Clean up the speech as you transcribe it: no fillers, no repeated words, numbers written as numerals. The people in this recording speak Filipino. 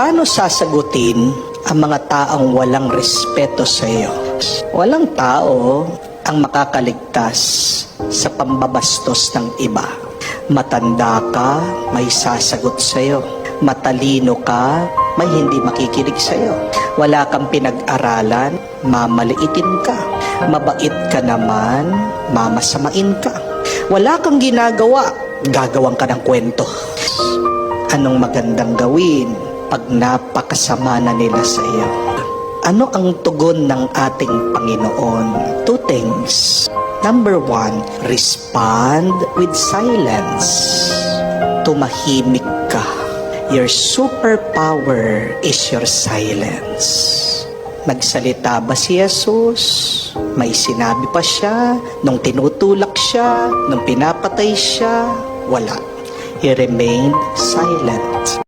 Paano sasagutin ang mga taong walang respeto sa iyo? Walang tao ang makakaligtas sa pambabastos ng iba. Matanda ka, may sasagot sa iyo. Matalino ka, may hindi makikinig sa iyo. Wala kang pinag-aralan, mamaliitin ka. Mabait ka naman, mamasamain ka. Wala kang ginagawa, gagawang ka ng kwento. Anong magandang gawin pag napakasama na nila sa iyo? Ano ang tugon ng ating Panginoon? Two things. Number one, respond with silence. Tumahimik ka. Your superpower is your silence. Nagsalita ba si Jesus? May sinabi pa siya? Nung tinutulak siya? Nung pinapatay siya? Wala. He remained silent.